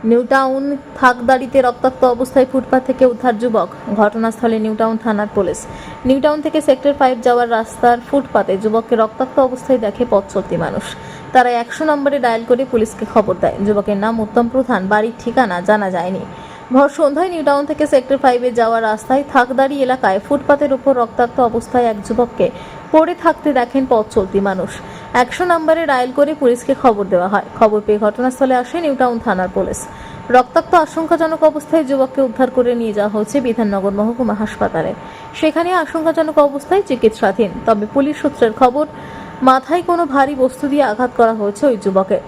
নিউটাউন থাকদাড়িতে রক্তাক্ত অবস্থায় ফুটপাত থেকে উদ্ধার যুবক। ঘটনাস্থলে নিউটাউন থানার পুলিশ। নিউটাউন থেকে সেক্টর 5 যাওয়ার রাস্তার ফুটপাতে যুবককে রক্তাক্ত অবস্থায় দেখে পথ চলতি মানুষ। তারা 100 নম্বরে ডায়াল করে পুলিশকে খবর দেয়। যুবকের নাম উত্তম প্রধান, বাড়ির ঠিকানা জানা যায়নি। ভর সন্ধ্যায় নিউটাউন থেকে সেক্টর 5 যাওয়ার রাস্তায় থাকদাড়ি এলাকায় ফুটপাতের উপর রক্তাক্ত অবস্থায় এক যুবককে পড়ে থাকতে দেখেন পথ চলতি মানুষ। 100 নম্বরে ডায়াল করে পুলিশকে খবর দেওয়া হয়। খবর পেয়ে ঘটনাস্থলে আসে নিউটাউন থানার পুলিশ। রক্তাক্ত আশঙ্কাজনক অবস্থায় যুবককে উদ্ধার করে নিয়ে যাওয়া হয়েছে বিধাননগর মহকুমা হাসপাতালে। সেখানে আশঙ্কাজনক অবস্থায় চিকিৎসাধীন। তবে পুলিশ সূত্রের খবর, মাথায় কোনো ভারী বস্তু দিয়ে আঘাত করা হয়েছে ওই যুবকের।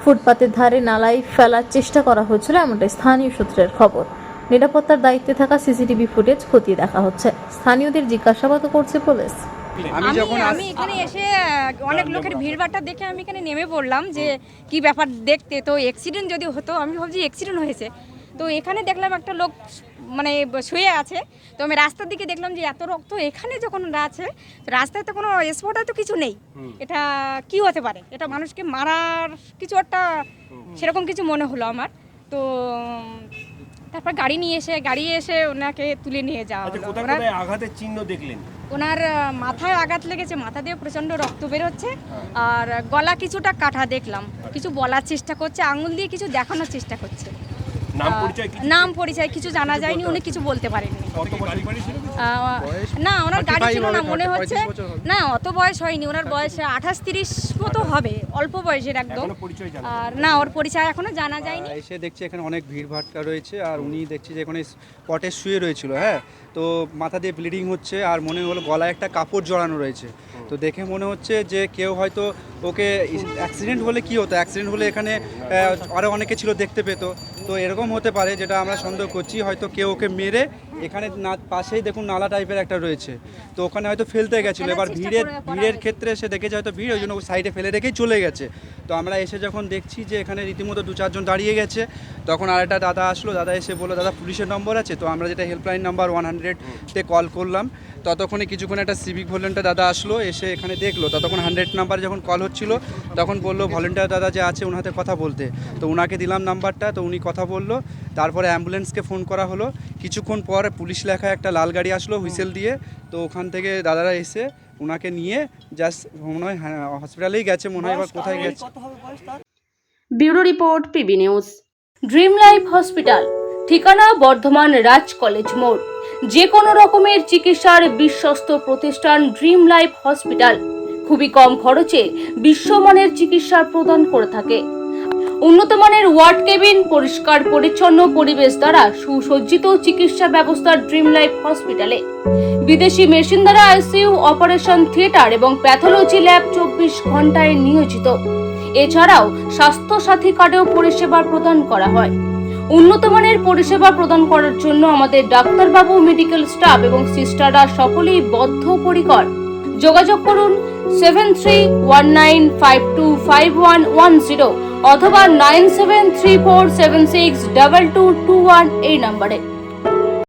ফুটপাতের ধারে নালায় ফেলার চেষ্টা করা হয়েছিল, এমনটাই স্থানীয় সূত্রের খবর। নিরাপত্তার দায়িত্বে থাকা সিসিটিভি ফুটেজ খতিয়ে দেখা হচ্ছে। স্থানীয়দের জিজ্ঞাসাবাদ করছে পুলিশ। আমি এখানে এসে অনেক লোকের ভিড়ভাট্টা দেখে আমি এখানে নেমে পড়লাম যে কি ব্যাপার দেখতে। তো অ্যাক্সিডেন্ট যদি হতো, আমি ভাবছি অ্যাক্সিডেন্ট হয়েছে। তো এখানে দেখলাম একটা লোক মানে শুয়ে আছে। তো আমি রাস্তার দিকে দেখলাম যে এত রক্ত এখানে যখন আছে, রাস্তায় তো কোনো স্পট তো কিছু নেই। এটা কি হতে পারে? এটা মানুষকে মারার কিছু একটা সেরকম কিছু মনে হলো আমার। তো তারপর গাড়ি এসে ওনাকে তুলে নিয়ে যাওয়া হলো। কোথায় আঘাতের চিহ্ন দেখলেন? ওনার মাথায় আঘাত লেগেছে, মাথা দিয়ে প্রচণ্ড রক্ত বেরোচ্ছে। আর গলা কিছুটা কাটা দেখলাম। কিছু বলার চেষ্টা করছে, আঙুল দিয়ে কিছু দেখানোর চেষ্টা করছে। নাম পরিচয় কিছু জানা যায়নি, উনি কিছু বলতে পারেননি। না, ওনার গাড়ি ছিল না মনে হচ্ছে। না, অত বয়স হয়নি, ওনার বয়স 28-30 মতো হবে, অল্প বয়সের একদম। আর না, ওর পরিচয় এখনো জানা যায়নি। এসে দেখছি এখানে অনেক ভিড় ভাট্টা রয়েছে, আর উনি দেখছি যে এখানে স্পটে শুয়ে রয়েছিল। হ্যাঁ, তো মাথা দিয়ে ব্লিডিং হচ্ছে, আর মনে হলো গলায় একটা কাপড় জড়ানো রয়েছে। তো দেখে মনে হচ্ছে যে কেউ হয়তো ওকে, অ্যাক্সিডেন্ট হলে কি হতো, অ্যাক্সিডেন্ট হলে এখানে আরও অনেকে ছিল, দেখতে পেতো। তো এরকম হতে পারে, যেটা আমরা সন্দেহ করছি, হয়তো কেউ ওকে মেরে এখানে পাশেই দেখুন নালা টাইপের একটা রয়েছে, তো ওখানে হয়তো ফেলতে গেছিলো। এবার ভিড়ের ক্ষেত্রে সে দেখেছে হয়তো ভিড়, ওই জন্য সাইডে ফেলে রেখেই চলে গেছে। তো আমরা এসে যখন দেখছি যে এখানে রীতিমতো 2-4 জন দাঁড়িয়ে গেছে, তখন আরেকটা দাদা আসলো। দাদা এসে বললো, দাদা পুলিশের নম্বর আছে? তো আমরা যেটা হেল্পলাইন নাম্বার 100-তে কল করলাম। ততক্ষণে কিছুক্ষণ একটা সিভিক ভলেন্টিয়ার দাদা আসলো, এসে এখানে দেখলো। ততক্ষণ 100 নাম্বার যখন কল হচ্ছিল, তখন বললো ভলেন্টিয়ার দাদা যে আছে ওনার হাতে কথা বলতে। তো ওনাকে দিলাম নাম্বারটা, তো উনি কথা বললো। তারপরে অ্যাম্বুলেন্সকে ফোন করা হলো। কিছুক্ষণ পর পুলিশ লেখা একটা লাল গাড়ি আসলো হুইসেল দিয়ে। তো ওখান থেকে দাদারা এসে ওনাকে নিয়ে জাস্ট মনে হয় হসপিটালেই গেছে, মনে হয় এবার কোথায় গেছে। Bureau report, PB news. Dream life hospital, ঠিকানা বর্ধমান রাজ কলেজ মোড়। যে কোনো রকমের চিকিৎসার বিশ্বস্ত প্রতিষ্ঠান ড্রিম লাইফ হসপিটাল খুবই কম খরচে বিশ্বমানের চিকিৎসা প্রদান করে থাকে। উন্নত মানের ওয়ার্ড কেবিন, পরিষ্কার পরিচ্ছন্ন পরিবেশ দ্বারা সুসজ্জিত চিকিৎসা ব্যবস্থা ড্রিম লাইফ হসপিটালে। বিদেশি মেশিন দ্বারা আইসিইউ, অপারেশন থিয়েটার এবং প্যাথোলজি ল্যাব 24 ঘন্টায় নিয়োজিত। এছাড়াও স্বাস্থ্য সাথী কার্ডেও পরিষেবা প্রদান করা হয়। উন্নত মানের পরিষেবা প্রদান করার জন্য আমাদের ডাক্তারবাবু, মেডিকেল স্টাফ এবং সিস্টাররা সকলেই বদ্ধপরিকর। যোগাযোগ করুন 7319525110 অথবা 9734762221 এই নম্বরে।